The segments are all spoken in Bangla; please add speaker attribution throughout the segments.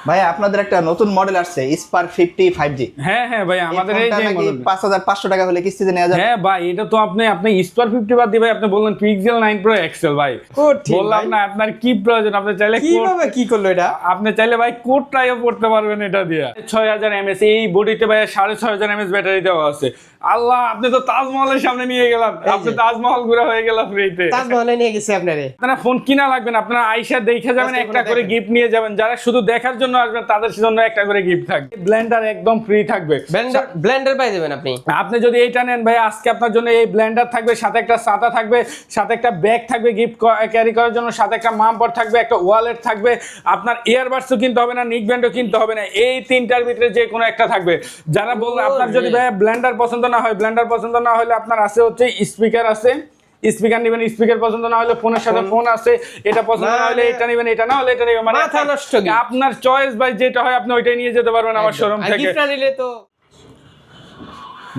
Speaker 1: ভাই আপনাদের একটা নতুন মডেল আসছে স্পার 50 5G।
Speaker 2: হ্যাঁ হ্যাঁ ভাই, আমাদের এই যে মডেল
Speaker 1: 5500 টাকা হলে কিস্তিতে নেওয়া যাবে?
Speaker 2: হ্যাঁ ভাই, এটা তো আপনি স্টার 50 বাদ দিয়ে ভাই আপনি বললেন পিক্সেল 9 প্রো এক্সেল ভাই। বললাম না আপনার কি প্রয়োজন, আপনি চাইলে
Speaker 3: কিভাবে কি করলো এটা?
Speaker 2: আপনি চাইলে ভাই কোড ট্রাইও করতে পারবেন এটা দিয়ে। 6000 mAh এই বডিতে ভাই 6500 mAh ব্যাটারি দেওয়া আছে। আল্লাহ, আপনি তো তাজমহলের সামনে নিয়ে গেলাম, আপনি তাজমহল ঘুরে হয়ে গেল ফ্রিতে।
Speaker 3: তাজমহলে নিয়ে গেছে আপনারে।
Speaker 2: আপনারা ফোন কিনা লাগবে না, আপনারা আইসা দেখে যাবেন, একটা করে গিফট নিয়ে যাবেন। যারা শুধু দেখার জন্য আসবেন তাদের জন্য একটা করে গিফট থাকবে। ব্লেন্ডার একদম ফ্রি থাকবে,
Speaker 3: ব্লেন্ডার পাই যাবেন আপনি।
Speaker 2: আপনি যদি এইটা নেন ভাই, আজকে আপনার জন্য এই ব্লেন্ডার থাকবে, সাথে একটা ছাতা থাকবে, সাথে একটা ব্যাগ থাকবে গিফট ক্যারি করার জন্য, সাথে একটা মামপট থাকবে, একটা ওয়ালেট থাকবে। আপনার ইয়ারবাডসও কিনতে হবে না, নিক ব্যান্ডও কিনতে হবে না, এই তিনটার ভিতরে যে কোনো একটা থাকবে। যারা বলবেন আপনার যদি ভাই ব্লেন্ডার পছন্দ না হয়, ব্লেন্ডার পছন্দ না হলে আপনার আছে হচ্ছে স্পিকার আছে, স্পিকার নেবেন। স্পিকার পছন্দ না হলে ফোনের সাথে ফোন আছে, এটা পছন্দ না হলে এটা নেবেন, এটা না হলে এটা নেবেন। মানে
Speaker 3: মাথা নষ্ট।
Speaker 2: আপনার চয়েস ভাই, যেটা হয় আপনি ওইটাই নিয়ে যেতে পারবেন আমার শোরুম থেকে।
Speaker 3: গিফট না নিলে তো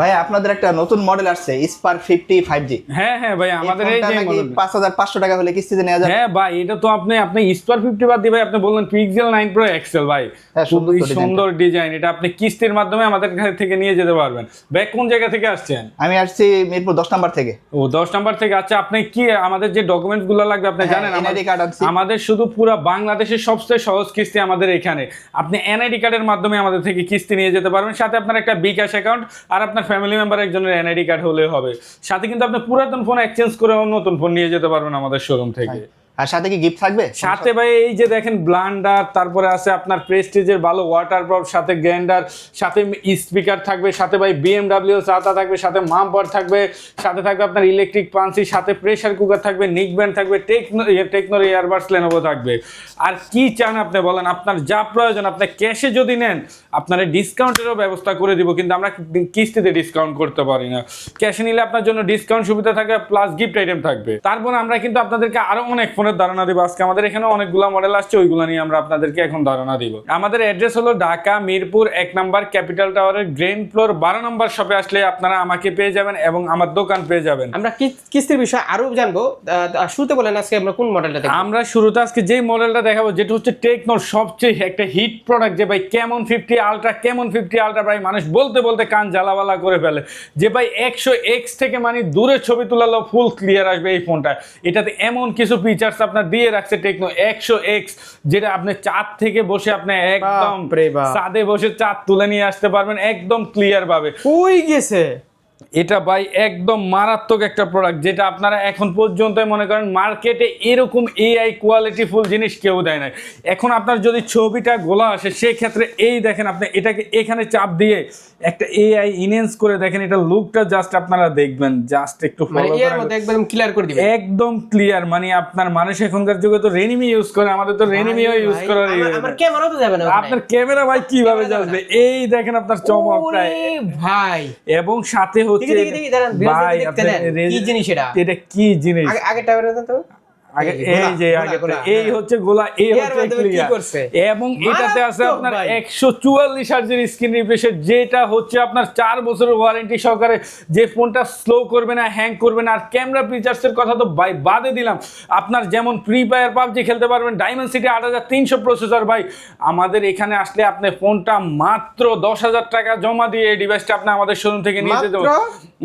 Speaker 1: ভাই আপনাদের একটা নতুন মডেল আসছে স্পার 50 5G।
Speaker 2: হ্যাঁ হ্যাঁ ভাই, আমাদের এই যে মডেল
Speaker 1: 5500 টাকা হলে কিস্তিতে নেওয়া যাবে?
Speaker 2: হ্যাঁ ভাই, এটা তো আপনি স্টার 50 বাদ দিয়ে ভাই আপনি বললেন পিক্সেল 9 প্রো এক্সেল ভাই। খুবই সুন্দর ডিজাইন, এটা আপনি কিস্তির মাধ্যমে আমাদের কাছ থেকে নিয়ে যেতে পারবেন। ভাই কোন জায়গা থেকে আসছেন?
Speaker 1: আমি আসছি মিরপুর 10 নাম্বার থেকে।
Speaker 2: ও 10 নাম্বার থেকে। আচ্ছা, আপনি কি আমাদের যে ডকুমেন্টস গুলো লাগবে আপনি জানেন? আমাদের শুধু পুরো বাংলাদেশের সবচেয়ে সহজ কিস্তি আমাদের এখানে। আপনি এনআইডি কার্ডের মাধ্যমে আমাদের থেকে কিস্তি নিয়ে যেতে পারবেন, সাথে আপনার একটা বিকাশ অ্যাকাউন্ট আর আপনার ফ্যামিলি মেম্বার একজনের এনআইডি কার্ড হলে হবে। সাথে কিন্তু আপনি পুরাতন ফোন এক্সচেঞ্জ করে নতুন ফোন নিয়ে যেতে পারবেন আমাদের শোরুম থেকে।
Speaker 1: আর সাথে কি গিফট থাকবে?
Speaker 2: সাথে ভাই এই যে দেখেন ব্লান্ডার, তারপরে আছে আপনার প্রেস্টিজের ভালো ওয়াটারপ্রুফ, সাথে গ্রাইন্ডার, সাথে স্পিকার থাকবে, সাথে ভাই বিএমডব্লিউ ছাতা থাকবে, সাথে মামপার থাকবে, সাথে থাকবে আপনার ইলেকট্রিক পাঞ্চি, সাথে প্রেসার কুকার থাকবে, নিক ব্যান্ড থাকবে, টেকনোর ইয়ারবাডস লেনোভো থাকবে। আর কি চান আপনি বলেন, আপনার যা প্রয়োজন। আপনি ক্যাশে যদি নেন আপনার ডিসকাউন্টেরও ব্যবস্থা করে দিব, কিন্তু আমরা কিস্তিতে ডিসকাউন্ট করতে পারি না। ক্যাশে নিলে আপনার জন্য ডিসকাউন্ট সুবিধা থাকবে, প্লাস গিফট আইটেম থাকবে। তারপর আমরা কিন্তু আপনাদেরকে আরো অনেক ফোনের ধারণা দিব। আজকে আমাদের এখানে অনেকগুলো মডেল আসছে, ওইগুলো নিয়ে আমরা আপনাদেরকে এখন ধারণা দিব। আমাদের অ্যাড্রেস হলো ঢাকা মিরপুর 1 নাম্বার ক্যাপিটাল টাওয়ারের গ্রাউন্ড ফ্লোর 12 নম্বর শপে আসলে আপনারা আমাকে পেয়ে যাবেন এবং আমার দোকান পেয়ে যাবেন।
Speaker 3: আমরা কিস্তির বিষয়ে আরো জানবো। শুরুতে বলেন আজকে আমরা কোন মডেলটা দেখব?
Speaker 2: আমরা শুরুতে আজকে যে মডেলটা দেখাবো, যেটা হচ্ছে টেকনোর সবচেয়ে একটা হিট প্রোডাক্ট, যে ভাই কেমন 50 আলট্রা, কেমন 50 আলট্রা ভাই মানুষ বলতে বলতে কান জ্বালাওয়ালা করে ফেলে। যে ভাই 100x থেকে মানে দূরে ছবি তোলালো ফুল ক্লিয়ার আসবে এই ফোনটা। এটাতে এমন কিছু ফিচার্স আপনার দিয়ে রাখছে টেকনো 100x, যেটা আপনি চাঁদ থেকে বসে আপনি একদম চাঁদে বসে চাঁদ তুলে নিয়ে আসতে পারবেন একদম ক্লিয়ার ভাবে।
Speaker 3: কই গেছে
Speaker 2: এটা ভাই একদম মারাত্মক একটা প্রোডাক্ট, যেটা আপনারা এখন পর্যন্ত মনে করেন মার্কেটে এরকম এআই কোয়ালিটি ফুল জিনিস কেউ দেয় না। এখন আপনার যদি ছবিটা গোলা আসে, সেই ক্ষেত্রে এই দেখেন, আপনি এটাকে এখানে চাপ দিয়ে একটা এআই ইনহ্যান্স করে দেখেন, এটা লুকটা জাস্ট আপনারা দেখবেন, জাস্ট একটু
Speaker 3: মানে এর মধ্যে একদম ক্লিয়ার করে দিবেন,
Speaker 2: একদম ক্লিয়ার। মানে আপনার মানুষ এখনকার যুগে তো রেনিমি ইউজ করে, আমাদের তো রেনিমিও ইউজ করে।
Speaker 3: আমার ক্যামেরা তো যাবে না,
Speaker 2: আপনার ক্যামেরা ভাই কিভাবে যাবে? এই দেখেন আপনার চমকটা
Speaker 3: ভাই।
Speaker 2: এবং সাথে হচ্ছে ভাই
Speaker 3: কি জিনিস
Speaker 2: এটা কি জিনিস
Speaker 3: আগেটা তো
Speaker 2: আগে এই যে আগে এই হচ্ছে গোলা, এই হচ্ছে ক্লিয়ার। এবং এটাতে আছে আপনার 144 হার্জের স্ক্রিন রিফ্রেশ, যেটা হচ্ছে আপনার 4 বছরের ওয়ারেন্টি সহকারে, যে ফোনটা স্লো করবে না, হ্যাং করবে না। আর ক্যামেরা ফিচার্সের কথা তো ভাই বাদে দিলাম, আপনার যেমন ফ্রি ফায়ার পাবজি খেলতে পারবেন। ডায়মেনসিটি 8300 প্রসেসর ভাই। আমাদের এখানে আসলে আপনি ফোনটা মাত্র 10,000 টাকা জমা দিয়ে এই ডিভাইসটা আপনি আমাদের শোরুম থেকে নিয়ে যেতে পারবেন।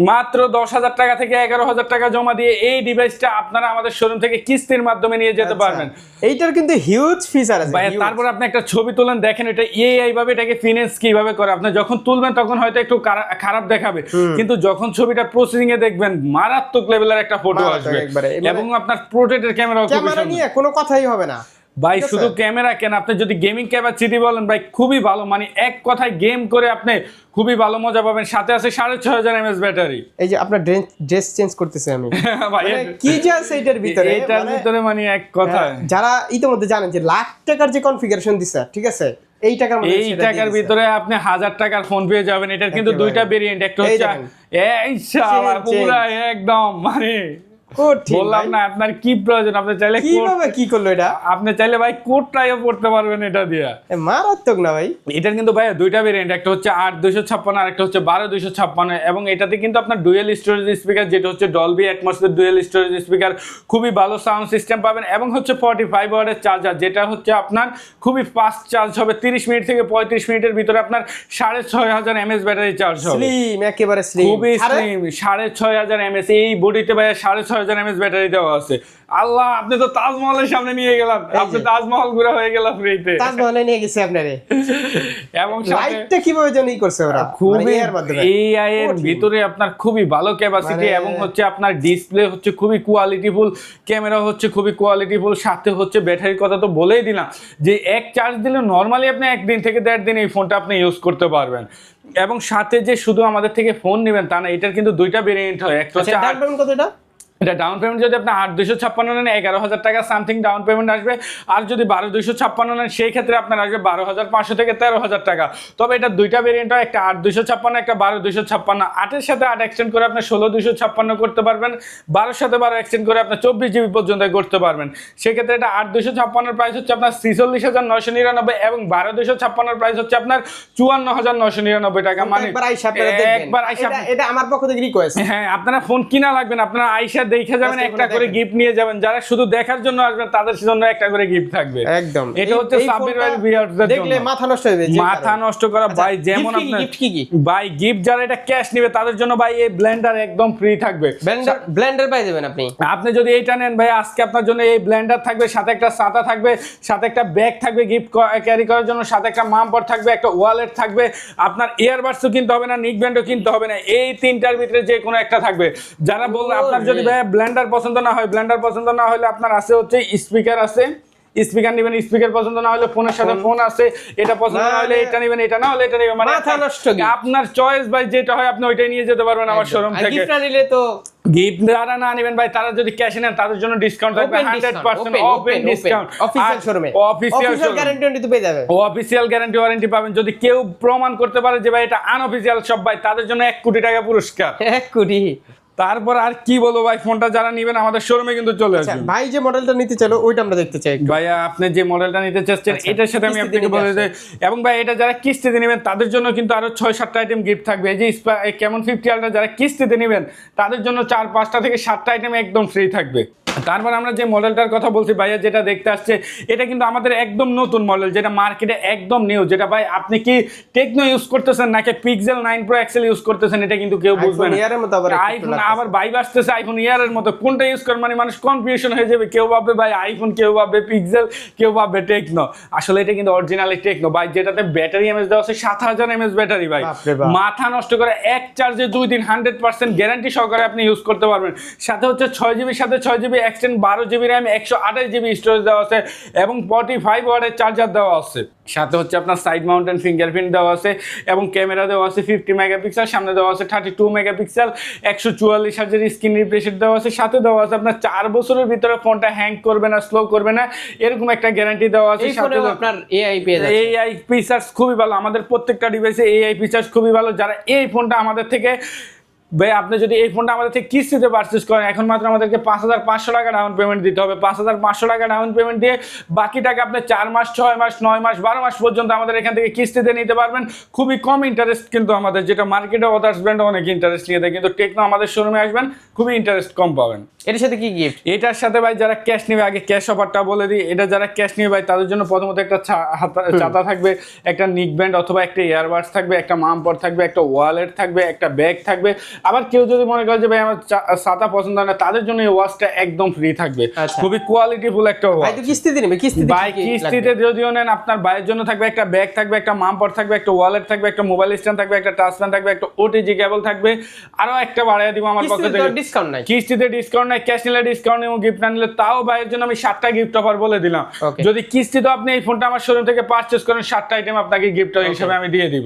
Speaker 2: মাত্র 10,000 টাকা থেকে 11,000 টাকা জমা দিয়ে এই ডিভাইসটা আপনারা আমাদের শোরুম থেকে কিস্তির মাধ্যমে নিয়ে যেতে পারবেন।
Speaker 3: এইটার কিন্তু হিউজ ফিচার আছে
Speaker 2: ভাই। তারপর আপনি একটা ছবি তুলেন, দেখেন এটা এআই ভাবে এটাকে ফিনেন্স কিভাবে করে। আপনি যখন তুলবেন তখন হয়তো একটু খারাপ দেখাবে, কিন্তু যখন ছবিটা প্রসেসিং এ দেখবেন মারাত্মক লেভেলের একটা ফটো আসবে। এবং আপনার পোর্ট্রেটের ক্যামেরা
Speaker 3: নিয়ে কোনো কথাই হবে না
Speaker 2: ভাই। শুধু ক্যামেরা কেন, আপনি যদি গেমিং ক্যাপাসিটি বলেন ভাই, খুবই ভালো। মানে এক কথায় গেম করে আপনি খুবই ভালো মজা পাবেন। সাথে আছে 6500 mAh ব্যাটারি।
Speaker 3: এই যে আপনার ড্রেস চেঞ্জ করতেছে আমি ভাই, কি যে আছে এটার ভিতরে,
Speaker 2: এটার ভিতরে মানে এক কথা,
Speaker 3: যারা ইতিমধ্যে জানেন যে লাখ টাকার যে কনফিগারেশন দিছে, ঠিক আছে, এই টাকার
Speaker 2: ভিতরে আপনি 1000 টাকার ফোন পেয়ে যাবেন। এটার কিন্তু দুইটা ভেরিয়েন্ট, একটা হচ্ছে এই শালা পুরো একদম মানে
Speaker 3: কঠিন
Speaker 2: বললাম
Speaker 3: ভাই।
Speaker 2: না আপনার কি প্রয়োজন, আপনি চাইলে
Speaker 3: কিভাবে কি করলো এটা?
Speaker 2: আপনি চাইলে ভাই কোডটাইও পড়তে পারবেন এটা দিয়ে।
Speaker 3: মারাত্মক না ভাই।
Speaker 2: এটার কিন্তু ভাই দুইটা ভেরিয়েন্ট, একটা হচ্ছে 8/256 আর একটা হচ্ছে 12/256, এবং এটাতে কিন্তু আপনার ডুয়েল স্টোরেজ স্পিকার, যেটা হচ্ছে Dolby atmosphere dual storage speaker, খুবই ভালো সাউন্ড সিস্টেম পাবেন, এবং হচ্ছে 45 ওয়াটের চার্জার, যেটা হচ্ছে আপনার খুবই ফাস্ট চার্জ হবে, 30 মিনিট থেকে 35 মিনিটের ভিতরে আপনার 6500 mAh ব্যাটারি চার্জ হবে।
Speaker 3: স্লিম, একেবারে স্লিম,
Speaker 2: খুবই স্লিম, 6500 mAh। এই বডিতে ভাই 6500 mAh ব্যাটারি দেওয়া আছে। আল্লাহ, আপনি তো তাজমহলের সামনে নিয়ে গেলাম, আপনি তাজমহল ঘুরে হয়ে গেল ফ্রিতে।
Speaker 3: তাজমহলে নিয়ে গেছে আপনারে।
Speaker 2: এবং সাথে
Speaker 3: লাইটটা কিভাবে জানি করছে ওরা,
Speaker 2: খুবই
Speaker 3: এর মাধ্যমে
Speaker 2: এআই এর ভিতরে আপনার খুবই ভালো ক্যাপাসিটি,
Speaker 3: মানে-
Speaker 2: এবং হচ্ছে আপনার ডিসপ্লে হচ্ছে খুবই কোয়ালিটিফুল, ক্যামেরা হচ্ছে খুবই কোয়ালিটিফুল, সাথে হচ্ছে ব্যাটারির কথা তো বলেই দিলাম যে এক চার্জ দিলে নর্মালি আপনি 1 দিন থেকে 1.5 দিন এই ফোনটা আপনি ইউজ করতে পারবেন। এবং সাথে যে শুধু আমাদের থেকে ফোন নেবেন তা না, এটার কিন্তু দুইটা ভেরিয়েন্ট হয়, একটা হচ্ছে
Speaker 3: আচ্ছা, ডাউন পেমেন্ট কত এটা?
Speaker 2: এটা ডাউন পেমেন্ট যদি আপনি 8/256 নেন 11,000 টাকা সামথিং ডাউন পেমেন্ট আসবে, আর যদি 12/256 নেন সেই ক্ষেত্রে আপনার আসবে 12,500 থেকে 13,000 টাকা। তবে এটা দুইটা ভেরিয়েন্ট হয়, একটা 8/256, একটা 12/256। 8-এর সাথে 8 এক্সটেন্ড করে আপনি 16/256 করতে পারবেন, 12-এর সাথে 12 এক্সটেন্ড করে আপনি 24 জিবি পর্যন্ত করতে পারবেন। সেক্ষেত্রে এটা 8/256 প্রাইস হচ্ছে আপনার 46,999, এবং 12/256 প্রাইস হচ্ছে আপনার 54,999 টাকা। মানে
Speaker 3: একবার আইসা আপনারা দেখবেন।
Speaker 2: একবার আইসা
Speaker 3: এটা আমার পক্ষ থেকে রিকোয়েস্ট।
Speaker 2: হ্যাঁ, আপনারা ফোন কিনা লাগবেন, আপনারা আইসা দেখে যাবেন,
Speaker 3: Just
Speaker 2: একটা
Speaker 3: এগুলো
Speaker 2: করে
Speaker 3: দেখেন।
Speaker 2: গিফট নিয়ে যাবেন। যারা শুধু দেখার জন্য আসবেন তাদের জন্য একটা করে গিফট থাকবে।
Speaker 3: একদম
Speaker 2: এটা হচ্ছে
Speaker 3: এই
Speaker 2: সাব্বির
Speaker 3: ফোনটা
Speaker 2: ভাই ভিউয়ারদের
Speaker 3: দেখলে
Speaker 2: জন্য
Speaker 3: মাথা নষ্ট হয়ে যাবে।
Speaker 2: মাথা নষ্ট করা ভাই। যেমন আপনার
Speaker 3: গিফট কি?
Speaker 2: ভাই গিফট যারা এটা ক্যাশ নেবে তাদের জন্য ভাই এই ব্লেন্ডার একদম ফ্রি থাকবে।
Speaker 3: ব্লেন্ডার পাই যাবেন আপনি।
Speaker 2: আপনি যদি এইটা নেন ভাই, আজকে আপনার জন্য এই ব্লেন্ডার থাকবে, সাথে একটা ছাতা থাকবে, সাথে একটা ব্যাগ থাকবে গিফট ক্যারি করার জন্য, সাথে একটা মামপট থাকবে, একটা ওয়ালেট থাকবে, আপনার ইয়ারবাডসও কিনতে হবে না, নিক ব্যান্ডও কিনতে হবে না, এই তিনটার ভিতরে যে কোনো একটা থাকবে। যারা বলবে আপনার যদি ভাই ব্লেন্ডার পছন্দ না হয়, ব্লেন্ডার পছন্দ না হলে আপনার আছে হচ্ছে স্পিকার আছে, স্পিকার নেবেন, স্পিকার পছন্দ না হলে ফোনের সাথে ফোন আছে, এটা পছন্দ না হলে এটা নেবেন, এটা না হলে এটা নেবেন। মানে
Speaker 3: মাথা নষ্ট
Speaker 2: আপনার চয়েস ভাই, যেটা হয় আপনি ওইটাই নিয়ে যেতে পারবেন আমার শোরুম থেকে।
Speaker 3: গিফট না নিলে তো
Speaker 2: গিফট যারা না নেবেন ভাই, তারা যদি ক্যাশে নেন তাদের জন্য ডিসকাউন্ট থাকবে 100% ওপেন ডিসকাউন্ট।
Speaker 3: অফিশিয়াল শোরুমে
Speaker 2: অফিশিয়াল
Speaker 3: গ্যারান্টি ওয়ারেন্টি তো পেয়ে যাবে।
Speaker 2: অফিশিয়াল গ্যারান্টি ওয়ারেন্টি পাবেন। যদি কেউ প্রমাণ করতে পারে যে ভাই এটা আনঅফিশিয়াল শপ, ভাই তাদের জন্য 1 কোটি টাকা পুরস্কার।
Speaker 3: 1 কোটি।
Speaker 2: তারপর আর কি বলবো ভাই, ফোনটা যারা নেবেন আমাদের শোরুমে কিন্তু চলে
Speaker 3: আচ্ছা,
Speaker 2: আসবেন।
Speaker 3: ভাই যে মডেলটা নিতে চাইলো ওইটা আমরা দেখতে চাই একটু।
Speaker 2: ভাইয়া আপনি যে মডেলটা নিতে চাচ্ছেন এটার সাথে আমি
Speaker 3: কিস্তিতে
Speaker 2: আপনাকে বলে
Speaker 3: নিতে
Speaker 2: দিই, এবং ভাই এটা যারা কিস্তিতে নেবেন তাদের জন্য কিন্তু আরো 6-7টা আইটেম গিফট থাকবে। এই যে কেমন 50 আলট্রা যারা কিস্তিতে নেবেন তাদের জন্য 4-5টা থেকে 7টা আইটেম একদম ফ্রি থাকবে। তারপর আমরা যে মডেলটার কথা বলছি ভাইয়া, যেটা দেখতে আসছে এটা কিন্তু আমাদের একদম নতুন মডেল, যেটা মার্কেটে একদম নিউ। যেটা ভাই আপনি কি টেকনো ইউজ করতেছেন নাকি পিক্সেল 9 প্রো এক্সেল ইউজ করতেছেন এটা কিন্তু কেউ বুঝবে না।
Speaker 3: ইয়ারের মতো আবার
Speaker 2: আইফোন আবার ভাইব আসতেছে, আইফোন ইয়ারের মতো কোনটা ইউজ করেন মানে মানুষ কনফিউশন হয়ে যাবে। কেউ ভাববে ভাই আইফোন, কেউ ভাববে পিক্সেল, কেউ ভাববে টেকনো। আসলে এটা কিন্তু অরিজিনালি টেকনো ভাই, যেটাতে ব্যাটারি এমএএইচ দেওয়া আছে 7000 mAh ব্যাটারি ভাই। মাথা নষ্ট করে এক চার্জে 2 দিন 100% গ্যারান্টি সহকারে আপনি ইউজ করতে পারবেন। সাথে হচ্ছে 6GB সাথে 6GB extend, 12GB RAM, 128GB storage দেওয়া আছে, এবং 45 ওয়াটের চার্জার দেওয়া আছে। সাথে হচ্ছে আপনার সাইড মাউন্টেন ফিঙ্গারপ্রিন্ট দেওয়া আছে, এবং ক্যামেরা দেওয়া আছে 50 মেগাপিক্সেল, সামনে দেওয়া আছে 32 মেগাপিক্সেল, 144 হার্জের স্ক্রিন রিফ্রেশ দেওয়া আছে। সাথে দেওয়া আছে আপনার 4 বছরের ভিতরে ফোনটা হ্যাং করবে না, স্লো করবে না, এরকম একটা গ্যারান্টি দেওয়া আছে। সাথে
Speaker 3: আপনার এআই পেয়ে যাচ্ছে।
Speaker 2: এআই ফিচার্স খুবই ভালো, আমাদের প্রত্যেকটা ডিভাইসে এআই ফিচার্স খুবই ভালো। যারা এই ফোনটা আমাদের থেকে ভাই, আপনি যদি এই ফোনটা আমাদের থেকে কিস্তিতে পারচেজ করেন, এখন মাত্র আমাদেরকে 5,500 টাকা ডাউন পেমেন্ট দিতে হবে। 5,500 টাকা ডাউন পেমেন্ট দিয়ে বাকি টাকা আপনি 4 মাস, 6 মাস, 9 মাস, 12 মাস পর্যন্ত আমাদের এখান থেকে কিস্তিতে নিতে পারবেন। খুবই কম ইন্টারেস্ট কিন্তু আমাদের, যেটা মার্কেটে আদার্স ব্র্যান্ড অনেক ইন্টারেস্ট নিয়ে দেয়, কিন্তু টেকনো আমাদের শোরুমে আসবেন খুবই ইন্টারেস্ট কম পাবেন।
Speaker 3: এর সাথে কি গিফট?
Speaker 2: এটার সাথে ভাই যারা ক্যাশ নেবে, আগে ক্যাশ অফারটা বলে দিই। এটা যারা ক্যাশ নেবে ভাই তাদের জন্য প্রথমত একটা ছাতা থাকবে, একটা নিক ব্যান্ড অথবা একটা ইয়ারবাডস থাকবে, একটা মামপট থাকবে, একটা ওয়ালেট থাকবে, একটা ব্যাগ থাকবে। আবার কেউ যদি মনে করে যে ভাই আমার ছাতা পছন্দ হয় না, তাদের জন্য এই ওয়াচটা একদম ফ্রি থাকবে। খুবই কোয়ালিটিফুল একটা ওয়াচ।
Speaker 3: ভাই তো কিস্তিতে নেবে, কিস্তিতে
Speaker 2: ভাই কিস্তিতে যদিও নেন, আপনার ভাইয়ের জন্য থাকবে একটা ব্যাগ থাকবে, একটা মামপট থাকবে, একটা ওয়ালেট থাকবে, একটা মোবাইল স্ট্যান্ড থাকবে, একটা টাচ প্যান থাকবে, একটা ওটিজি কেবল থাকবে। আরো একটা বাড়াইয়া দিব আমার পক্ষ থেকে,
Speaker 3: ডিসকাউন্ট নাই।
Speaker 2: কিস্তিতে ডিসকাউন্ট নাই, ক্যাশ নিলে ডিসকাউন্ট এবং গিফট না নিলে তাও ভাইয়ের জন্য আমি 7টা গিফট অফার বলে দিলাম। যদি কিস্তিতে আপনি এই ফোনটা আমার শোরুম থেকে পারচেজ করেন, 7টা আইটেম আপনাকে গিফট হিসেবে আমি দিয়ে দিব।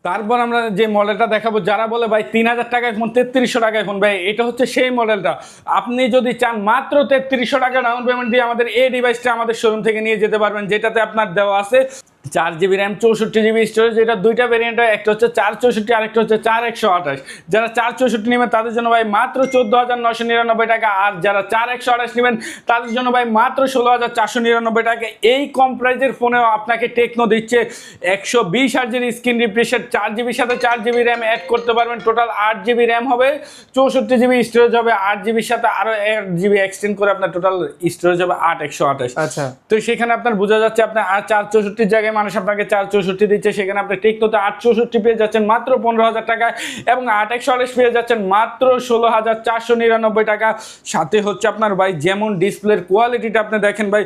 Speaker 2: তারপর আমরা যে মডেলটা দেখাবো, যারা বলে ভাই 3000 টাকায় ফোন, 3300 টাকায় ফোন, ভাই এটা হচ্ছে সেই মডেলটা। আপনি যদি চান মাত্র 3300 টাকা ডাউন পেমেন্ট দিয়ে আমাদের এই ডিভাইসটা আমাদের শোরুম থেকে নিয়ে যেতে পারবেন, যেটাতে আপনার দেওয়া আছে 4 GB র্যাম 64 GB স্টোরেজ, এটা দুইটা ভেরিয়েন্ট হয়, একটা হচ্ছে 464 আরেকটা হচ্ছে 4128। যারা 464 নেবেন তাদের জন্য ভাই মাত্র 14,999 টাকা, আর যারা 4128 নেবেন তাদের জন্য ভাই মাত্র 16,499 টাকা। এই কম প্রাইজের ফোনেও আপনাকে টেকনো দিচ্ছে 120 হার্জের স্ক্রিন রিফ্রেশের 4GB সাথে 4GB র্যাম অ্যাড করতে পারবেন। টোটাল 8GB র্যাম হবে, 64GB স্টোরেজ হবে, 8GBর সাথে আরো 1GB এক্সটেন্ড করে আপনার টোটাল স্টোরেজ হবে 8128।
Speaker 3: আচ্ছা,
Speaker 2: তো সেখানে আপনার বোঝা যাচ্ছে আপনার 464 জায়গায় মানুষ আপনাকে 464 দিচ্ছে, সেখানে আপনি টেকনোতে 864 পেয়ে যাচ্ছেন মাত্র 15,000 টাকায়, এবং 8128 পেয়ে যাচ্ছেন মাত্র 16,499 টাকা। সাথে হচ্ছে আপনার ভাই যেমন ডিসপ্লের কোয়ালিটিটা আপনি দেখেন ভাই,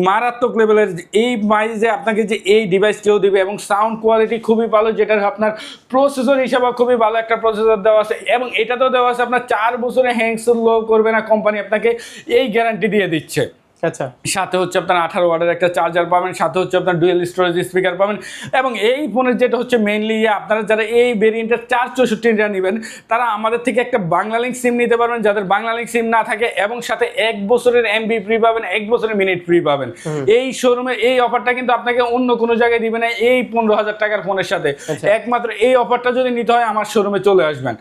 Speaker 2: মারাত্মক লেভেলের। এই প্রাইসে আপনাকে যে এই ডিভাইস কেউ দিবে, এবং সাউন্ড কোয়ালিটি খুবই ভালো, যেটা আপনার প্রসেসর হিসাবে খুবই ভালো একটা প্রসেসর দেওয়া আছে, এবং এটাতেও দেওয়া আছে আপনার 4 বছরে হ্যাংস লো করবে না, কোম্পানি আপনাকে এই গ্যারান্টি দিয়ে দিচ্ছে।
Speaker 3: আচ্ছা,
Speaker 2: সাথে হচ্ছে আপনার 18 ওয়াটের একটা চার্জার পাবেন, সাথে হচ্ছে আপনার ডুয়েল স্টোরেজ স্পিকার পাবেন, এবং এই ফোনের যেটা হচ্ছে মেইনলি আপনারা যারা এই ভেরিয়েন্টের 464টা নেবেন তারা আমাদের থেকে একটা বাংলা লিঙ্ক সিম নিতে পারবেন, যাদের বাংলা লিঙ্ক সিম না থাকে, এবং সাথে 1 বছরের MB ফ্রি পাবেন, 1 বছরের মিনিট ফ্রি পাবেন। এই শোরুমে এই অফারটা কিন্তু আপনাকে অন্য কোনো জায়গায় দিবে না, এই 15,000 টাকার ফোনের সাথে। একমাত্র এই অফারটা যদি নিতে হয় আমার শোরুমে চলে আসবেন,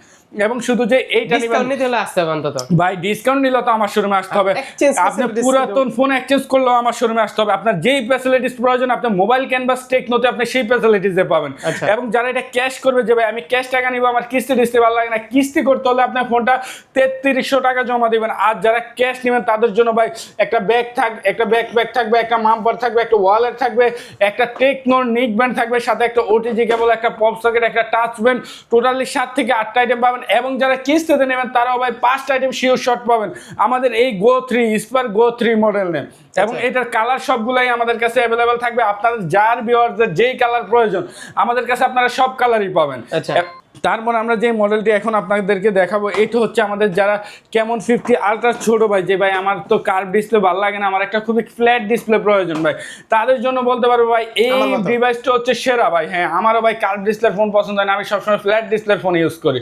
Speaker 2: এবং শুধু যে এইটা
Speaker 3: ডিসকাউন্ট নিতে হলে আসতে হবে অন্তত
Speaker 2: ভাই, ডিসকাউন্ট নিলে তো আমার শোরুমে আসতে হবে।
Speaker 3: Exchange
Speaker 2: আপনি
Speaker 3: facilities
Speaker 2: পুরাতন ফোন এক্সচেঞ্জ করলেও আমার শোরুমে আসতে হবে। আপনার যেই ফ্যাসিলিটিস প্রয়োজন আপনি মোবাইল ক্যানভাস টেকনোতে আপনি সেই ফ্যাসিলিটিসে পাবেন।
Speaker 3: আচ্ছা।
Speaker 2: এবং যারা এটা ক্যাশ করবে, যে ভাই আমি ক্যাশ টাকা নিব, আমার কিস্তি দিতে ভালো লাগে না, কিস্তি করতে হলে আপনার ফোনটা 3300 টাকা জমা দিবেন। আর যারা ক্যাশ নেবেন তাদের জন্য ভাই একটা ব্যাগ থাকবে, একটা ব্যাকপ্যাক থাকবে, একটা মাম্পার থাকবে, একটা ওয়ালেট থাকবে, একটা টেকনোর নিক ব্যান্ড থাকবে, সাথে একটা ওটিজি কেবল, একটা পপ সকেট, একটা টাচ ব্যান্ড, টোটালি 7 থেকে 8টা আইটেম পাবেন। এবং যারা কিস্তিতে নেবেন তারাও ভাই 5টা আইটেম শিওর শট পাবেন আমাদের এই স্পার গো 3 মডেল নেন। এবং এটার কালার সবগুলাই আমাদের কাছে অ্যাভেলেবেল থাকবে, আপনাদের যার ভিউয়ারদের যেই কালার প্রয়োজন আমাদের কাছে আপনারা সব কালারই পাবেন।
Speaker 3: আচ্ছা।
Speaker 2: তারপর আমরা যে মডেলটি এখন আপনাদেরকে দেখাবো, এটা হচ্ছে আমাদের যারা কেমন 50 আলট্রা ছোট ভাই, যে ভাই আমার তো কার্ভ ডিসপ্লে ভালো লাগে না, আমার একটা খুবই ফ্ল্যাট ডিসপ্লে প্রয়োজন ভাই, তাদের জন্য বলতে পারবো ভাই এই ডিভাইসটা হচ্ছে সেরা ভাই। হ্যাঁ, আমারও ভাই কার্ভ ডিসপ্লের ফোন পছন্দ হয় না, আমি সবসময় ফ্ল্যাট ডিসপ্লের ফোন ইউজ করি।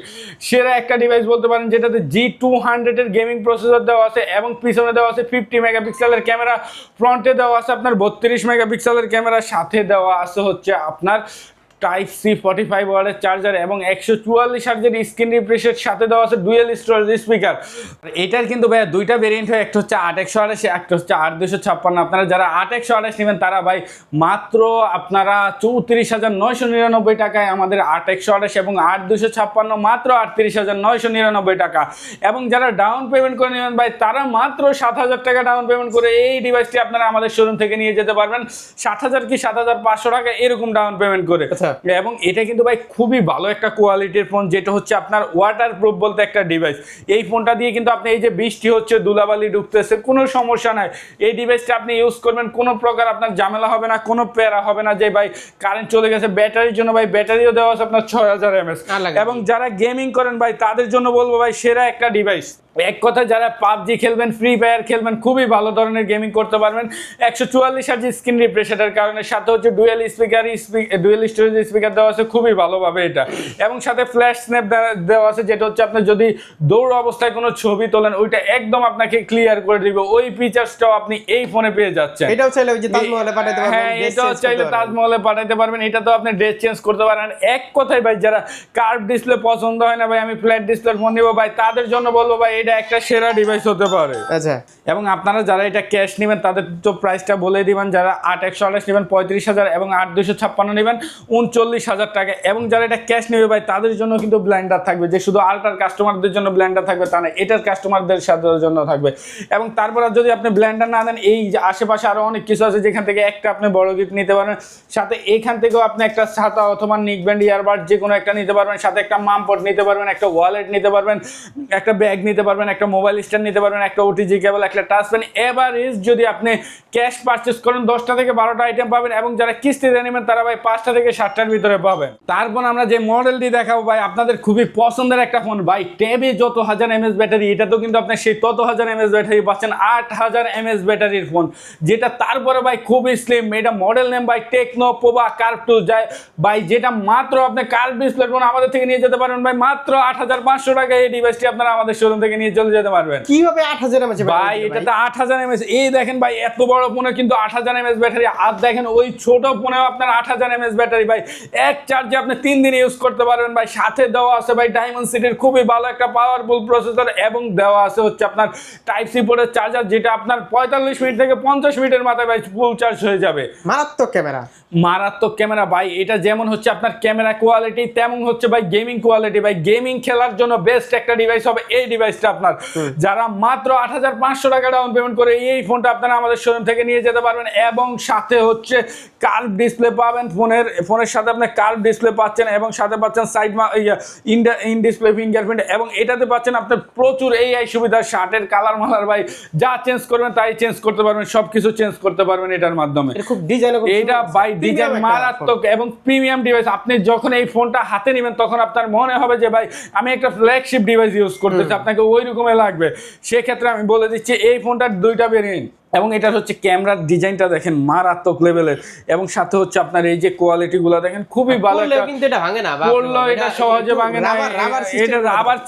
Speaker 2: সেরা একটা ডিভাইস বলতে পারেন, যেটাতে G200 এর গেমিং প্রসেসর দেওয়া আছে, এবং পিছনে দেওয়া আছে 50 মেগাপিক্সেলের ক্যামেরা, ফ্রন্টে দেওয়া আছে আপনার 32 মেগাপিক্সেলের ক্যামেরা, সাথে দেওয়া আছে হচ্ছে আপনার Type-C 45 ওয়াটের চার্জার, এবং 144 হার্জের স্ক্রিন রিফ্রেশের সাথে দেওয়া আছে ডুয়েল স্টোরেজ স্পিকার। এটার কিন্তু ভাই দুইটা ভেরিয়েন্ট হয়, একটা হচ্ছে 8128, একটা হচ্ছে 8256। আপনারা যারা 8128 নেবেন তারা ভাই মাত্র আপনারা 34,999 টাকায় আমাদের 8128, এবং 8256 মাত্র 38,999 টাকা। এবং যারা ডাউন পেমেন্ট করে নেবেন ভাই তারা মাত্র 7,000 টাকা ডাউন পেমেন্ট করে এই ডিভাইসটি আপনারা আমাদের শোরুম থেকে নিয়ে যেতে পারবেন, 7,000 কি 7,500 টাকা এরকম ডাউন পেমেন্ট করে। এবং এটা কিন্তু ভাই খুবই ভালো একটা কোয়ালিটির ফোন, যেটা হচ্ছে আপনার ওয়াটার প্রুফ বলতে একটা ডিভাইস। এই ফোনটা দিয়ে কিন্তু আপনি এই যে বৃষ্টি হচ্ছে, ধুলাবালি ঢুকতেছে, কোনো সমস্যা নাই, এই ডিভাইসটা আপনি ইউজ করবেন, কোনো প্রকার আপনার ঝামেলা হবে না, কোনো প্যারা হবে না যে ভাই কারেন্ট চলে গেছে। ব্যাটারির জন্য ভাই ব্যাটারিও দেওয়া আছে আপনার 6000 mAh। এবং যারা গেমিং করেন ভাই তাদের জন্য বলবো ভাই সেরা একটা ডিভাইস। এক কথা যারা পাবজি খেলবেন, ফ্রি ফায়ার খেলবেন, খুবই ভালো ধরনের গেমিং করতে পারবেন 144 হার্জ স্ক্রিন রিফ্রেশের কারণে। সাথে হচ্ছে ডুয়েল স্টোরেজ স্পিকার দেওয়া আছে খুবই ভালোভাবে এটা, এবং সাথে ফ্ল্যাশ স্ন্যাপ দেওয়া আছে, যেটা হচ্ছে আপনি যদি দৌড় অবস্থায় কোনো ছবি তোলেন ওইটা একদম আপনাকে ক্লিয়ার করে দিবে, ওই ফিচারসটাও আপনি এই ফোনে পেয়ে যাচ্ছেন।
Speaker 3: এটাও চাইলে ওই যে তাজমহলে পাঠাতে পারবেন।
Speaker 2: হ্যাঁ, এটাও চাইলে তাজমহলে পাঠাতে পারবেন, এটা তো আপনি ড্রেস চেঞ্জ করতে পারেন। এক কথায় ভাই যারা কার্ভ ডিসপ্লে পছন্দ হয় না ভাই আমি ফ্ল্যাট ডিসপ্লের ফোন নিব ভাই, তাদের জন্য বলবো ভাই এটা একটা সেরা ডিভাইস হতে পারে।
Speaker 3: আচ্ছা।
Speaker 2: এবং আপনারা যারা এটা ক্যাশ নেবেন তাদের তো প্রাইসটা বলে দিবেন, যারা 8128 নেবেন 35,000, এবং 8256 নেবেন 39,000 টাকা। এবং যারা এটা ক্যাশ নেবে ভাই তাদের জন্য কিন্তু ব্লেন্ডার থাকবে, যে শুধু আল্ট্রার কাস্টমারদের জন্য ব্লেন্ডার থাকবে তা না, এটার কাস্টমারদের সাথে জন্য থাকবে। এবং তারপর যদি আপনি ব্লেন্ডার না দেন, এই যে আশেপাশে আরো অনেক কিছু আছে যেখান থেকে একটা আপনি বড় গিফট নিতে পারবেন, সাথে এখান থেকেও আপনি একটা ছাতা অথবা নিক ব্যান্ড, ইয়ারবাড যে কোনো একটা নিতে পারবেন, সাথে একটা মামপট নিতে পারবেন, একটা ওয়ালেট নিতে পারবেন, একটা ব্যাগ নিতে পারবেন, একটা মোবাইল স্ট্যান্ড নিতে পারবেন, একটা ওটিজি কেবল, একটা টাচ পেন। এভারেজ যদি আপনি ক্যাশ পারচেস করেন 10টা থেকে 12টা আইটেম পাবেন, এবং যারা কিস্তিতে নেবেন তারা ভাই 5টা থেকে 7টা 7টার ভিতরে পাবেন। তারপর আমরা যে মডেলটি দেখাবো ভাই আপনাদের খুবই পছন্দের একটা ফোন ভাই, ট্যাবে যত 1000 mAh ব্যাটারি, এটা তো কিন্তু আপনি সেই তত 1000 mAh ব্যাটারি পাচ্ছেন 8000 mAh ব্যাটারির ফোন, যেটা তারপরে ভাই খুবই স্লিম। এটা মডেল নেম ভাই টেকনো পোভা কার্ভ 2 যায় ভাই, যেটা মাত্র আপনি কার্ভ ডিসপ্লে ফোন আমাদের থেকে নিয়ে যেতে পারবেন ভাই মাত্র 8500 টাকায়। এই ডিভাইসটি আপনারা আমাদের শোরুম থেকে নিয়ে চলে যেতে পারবেন।
Speaker 3: কিভাবে 8000 mAh
Speaker 2: ভাই এটাতে 8000 mAh, এই দেখেন ভাই এত বড় ফোনে কিন্তু 8000 mAh ব্যাটারি, আর দেখেন ওই ছোট ফোনেও আপনার 8000 mAh ব্যাটারি ভাই, এক চার্জে আপনি 3 দিন ইউজ করতে পারবেন ভাই। সাথে দেওয়া আছে ভাই ডায়মন্ড সিটির খুবই ভালো একটা পাওয়ারফুল প্রসেসর, এবং দেওয়া আছে হচ্ছে আপনার টাইপ সি পোর্টের চার্জার, যেটা আপনার 45 মিনিট থেকে 50 মিনিটের মাথায় ভাই ফুল চার্জ হয়ে যাবে।
Speaker 3: মারাত্মক ক্যামেরা,
Speaker 2: মারাত্মক ক্যামেরা ভাই, এটা যেমন হচ্ছে আপনার ক্যামেরা কোয়ালিটি তেমন হচ্ছে ভাই গেমিং কোয়ালিটি ভাই। গেমিং খেলার জন্য বেস্ট একটা ডিভাইস হবে এই ডিভাইসটা আপনার। যারা মাত্র 8500 টাকা ডাউন পেমেন্ট করে এই ফোনটা আপনারা আমাদের শোরুম থেকে নিয়ে যেতে পারবেন, এবং সাথে হচ্ছে কার্ভ ডিসপ্লে পাবেন। ফোনের সাথে আপনি কার্ভ ডিসপ্লে পাচ্ছেন, এবং সাথে পাচ্ছেন সাইড ইন ডিসপ্লে ফিঙ্গারপ্রিন্ট, এবং এটাতে পাচ্ছেন আপনার প্রচুর AI সুবিধা। শার্টের কালার মালার ভাই যা চেঞ্জ করবেন তাই চেঞ্জ করতে পারবেন, সবকিছু চেঞ্জ করতে পারবেন এটার মাধ্যমে।
Speaker 3: খুব ডিজাইন,
Speaker 2: এটা ভাই ডিজাইন মারাত্মক এবং প্রিমিয়াম ডিভাইস। আপনি যখন এই ফোনটা হাতে নেবেন তখন আপনার মনে হবে যে ভাই আমি একটা ফ্ল্যাগশিপ ডিভাইস ইউজ করতেছি, আপনাকে ওই রকমই লাগবে। সেক্ষেত্রে আমি বলে দিচ্ছি এই ফোনটার 2টা ভেরিয়েন্ট, এবং এটার হচ্ছে ক্যামেরার ডিজাইনটা দেখেন মারাত্মক লেভেলের, এবং সাথে হচ্ছে আপনার এই যে কোয়ালিটি গুলো দেখেন খুবই ভালো।
Speaker 3: কিন্তু এটা ভাঙে না,
Speaker 2: বললো এটা সহজে ভাঙে না, এটা রাবার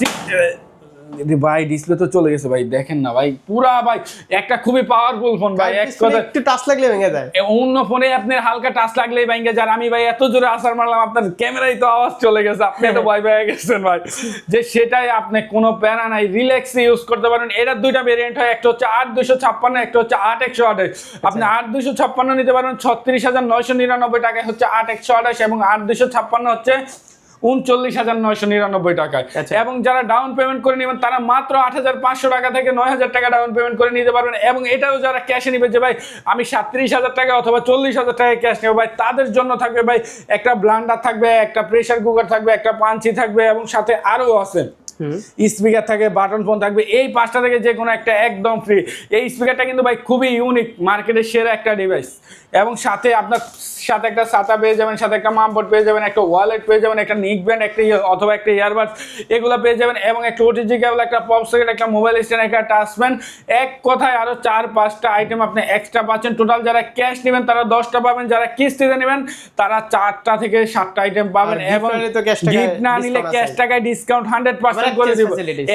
Speaker 2: ভাই ডিসপ্লে তো চলে গেছে ভাই, দেখেন না ভাই পুরা ভাই একটা খুবই পাওয়ারফুল ফোন ভাই। এক কথা
Speaker 3: একটু টাচ লাগলে ভেঙে যায়,
Speaker 2: অন্য ফোনে আপনার হালকা টাচ লাগলেই ভেঙে যায়। আমি ভাই এত জোরে আসার মারলাম আপনার ক্যামেরাই তো আওয়াজ চলে গেছে, আপনি তো ভয় পেয়ে গেছেন ভাই। যে সেটাই আপনি কোনো প্যারা নাই, রিল্যাক্সে ইউজ করতে পারেন। এটার 2টা ভেরিয়েন্ট হয়, একটা হচ্ছে 8256, একটা হচ্ছে 8128। আপনি 8256 নিতে পারেন 36999 টাকায় হচ্ছে 8128, এবং 8256 হচ্ছে 39,999 টাকায়। এবং যারা ডাউন পেমেন্ট করে নেবেন তারা মাত্র 8500 টাকা থেকে 9000 টাকা ডাউন পেমেন্ট করে নিতে পারবেন। এবং এটাও যারা ক্যাশে নেবে যে ভাই আমি 37,000 টাকা অথবা 40,000 টাকায় ক্যাশ নেব ভাই, তাদের জন্য থাকবে ভাই একটা ব্লান্ডার থাকবে, একটা প্রেসার কুকার থাকবে, একটা পাঞ্চি থাকবে, এবং সাথে আরও আছে স্পিকার থাকবে, বাটন ফোন থাকবে। এই 5টা থেকে যে কোনো একটা একদম ফ্রি। এই স্পিকারটা কিন্তু ভাই খুবই ইউনিক, মার্কেটের সেরা একটা ডিভাইস। এবং সাথে আপনার সাথে একটা ছাতা পেয়ে যাবেন, সাথে একটা মামবোর্ড পেয়ে যাবেন, একটা ওয়ালেট পেয়ে যাবেন, একটা নিক ব্যান্ড, একটা অথবা একটা ইয়ারবাডস, এগুলো পেয়ে যাবেন, এবং একটা ওটিজি কেবল, একটা পপ সকেট, একটা মোবাইল স্ট্যান্ড, একটা টাচপ্যান। এক কথায় আরো 4-5টা আইটেম আপনি এক্সট্রা পাচ্ছেন। টোটাল যারা ক্যাশ নেবেন তারা 10টা পাবেন, যারা কিস্তিতে নেবেন তারা 4টা থেকে 7টা আইটেম পাবেন। এবং গিফট না নিলে ক্যাশ টাকায় ডিসকাউন্ট 100% করে দিব।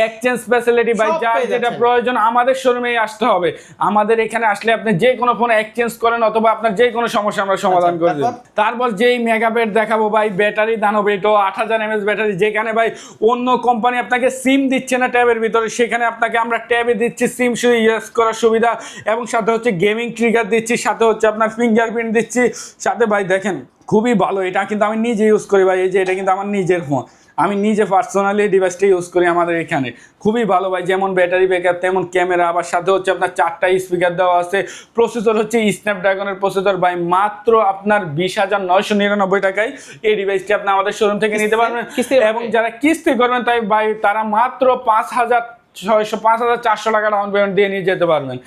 Speaker 2: এক্সচেঞ্জ ফ্যাসিলিটি ভাই, যার যেটা প্রয়োজন আমাদের শোরুমেই আসতে হবে। আমাদের এখানে আসলে আপনি যে কোনো ফোন এক্সচেঞ্জ করেন অথবা আপনার যে কোনো সমস্যা আমরা সমাধান করে দেব। তারপর যেই মেগাবেট দেখাবো ভাই, ব্যাটারি দানব, এটা 8000 mAh ব্যাটারি। যেখানে ভাই অন্য কোম্পানি আপনাকে সিম দিচ্ছে না ট্যাবের ভিতরে, সেখানে আপনাকে আমরা ট্যাবে দিচ্ছি সিম ইউজ করার সুবিধা, এবং সাথে হচ্ছে গেমিং ট্রিগার দিচ্ছি, সাথে হচ্ছে আপনার ফিঙ্গারপ্রিন্ট দিচ্ছি সাথে। ভাই দেখেন খুবই ভালো, এটা কিন্তু আমি নিজে ইউজ করি ভাই। এই যে এটা কিন্তু আমার নিজের ফোন, আমি নিজে পার্সোনালি ডিভাইসটা ইউজ করি আমাদের এখানে। খুবই ভালো ভাই, যেমন ব্যাটারি ব্যাকআপ তেমন ক্যামেরা, আবার সাথে হচ্ছে আপনার 4টা স্পিকার দেওয়া আছে। প্রসেসর হচ্ছে স্ন্যাপড্রাগনের প্রসেসর ভাই, মাত্র আপনার 20,999 টাকায় এই ডিভাইসটি আপনি আমাদের শোরুম থেকে নিতে পারবেন। এবং যারা কিস্তি করবেন তাই ভাই তারা মাত্র 5,400 টাকা ডাউন পেমেন্ট দিয়ে নিয়ে যেতে পারবেন।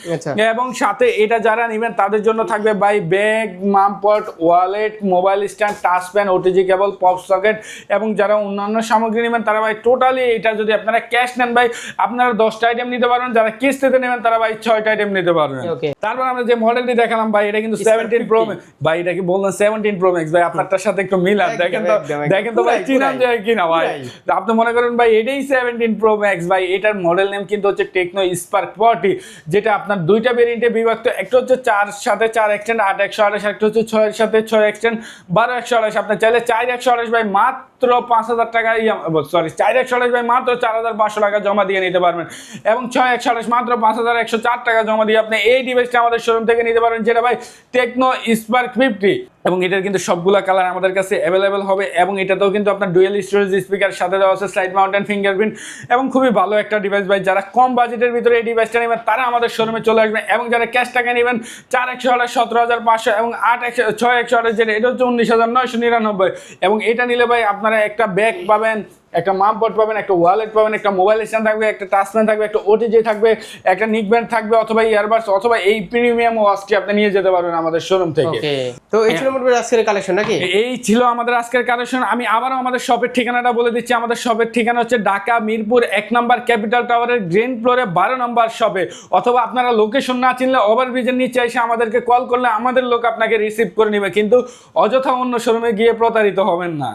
Speaker 2: এবং সাথে এটা যারা নেবেন তাদের জন্য থাকবে ভাই ব্যাগ, মামপট, wallet, mobile stand, touch pen, OTG cable, pop socket. এবং যারা অন্যান্য সামগ্রী নেবেন তারা ভাই টোটালি এটা যদি আপনারা ক্যাশ নেন ভাই আপনারা 10টা আইটেম নিতে পারবেন, যারা কিস্তিতে নেবেন তারা ভাই 6টা আইটেম নিতে পারবেন। তারপর আমরা যে মডেলটি দেখালাম ভাই, এটা কিন্তু 17 প্রো ম্যাক্স ভাই। এটা কি বললেন 17 প্রো ম্যাক্স ভাই, আপনারটার সাথে একটু মিলান। দেখেন তো ভাই কি নাম যায় কিনা ভাই, আপনি মনে করেন ভাই এটাই 17 প্রো ম্যাক্স ভাই। এটার মডেল নেম কিন্তু হচ্ছে টেকনো স্পার্ক 40, যেটা আপনার 2টা ভেরিয়েন্টে বিভক্ত। একটা হচ্ছে 4 সাথে 4 এক্সটেন্ড 8128, একটা হচ্ছে 6 এর সাথে 6 এক্সটেন্ড 1228। আপনি চাইলে 4128 ভাই মাত্র 5000 টাকা, সরি 4128 ভাই মাত্র 4500 টাকা জমা দিয়ে নিতে পারবেন। এবং 6128 মাত্র 5104 টাকা জমা দিয়ে আপনি এই ডিভাইসটা আমাদের শোরুম থেকে নিতে পারবেন, যেটা ভাই টেকনো স্পার্ক 50। এবং এটার কিন্তু সবগুলা কালার আমাদের কাছে অ্যাভেলেবেল হবে। এবং এটাতেও কিন্তু আপনার ডুয়েল স্টোরেজ স্পিকার সাথে দেওয়া আছে, সাইড মাউন্টেন ফিঙ্গারপ্রিন্ট, এবং খুবই ভালো একটা ডিভাইস ভাই। যারা কম বাজেটের ভিতরে এই ডিভাইসটা নেবেন তারা আমাদের শোরুমে চলে আসবেন। এবং যারা ক্যাশ টাকা নেবেন 4128 17,500, এবং 6128 যেটা এটা হচ্ছে 19,999। এবং এটা নিলে ভাই আপনারা একটা ব্যাগ পাবেন, একটা মাম পড পাবেন, একটা ওয়ালেট পাবেন, একটা মোবাইল স্ট্যান্ড থাকবে, একটা টাচ পেন থাকবে, একটা ওটিজি থাকবে, একটা নিক ব্যান্ড থাকবে, অথবা ইয়ারবাডস, অথবা এই প্রিমিয়াম ওয়াচটি আপনি নিয়ে যেতে পারবেন আমাদের শোরুম থেকে।
Speaker 3: ওকে, তো এই ছিল মোটামুটি আজকের কালেকশন নাকি?
Speaker 2: এই ছিল আমাদের আজকের কালেকশন। আমি আবারও আমাদের শপের ঠিকানাটা বলে দিচ্ছি। আমাদের শপের ঠিকানা হচ্ছে ঢাকা মিরপুর 1 নম্বর ক্যাপিটাল টাওয়ারের গ্রাউন্ড ফ্লোরে 12 নম্বর শপে, অথবা আপনারা লোকেশন না চিনলে ওভারব্রিজের নিচে এসে আমাদেরকে কল করলে আমাদের লোক আপনাকে রিসিভ করে নেবে, কিন্তু অযথা অন্য শোরুমে গিয়ে প্রতারিত হবেন না।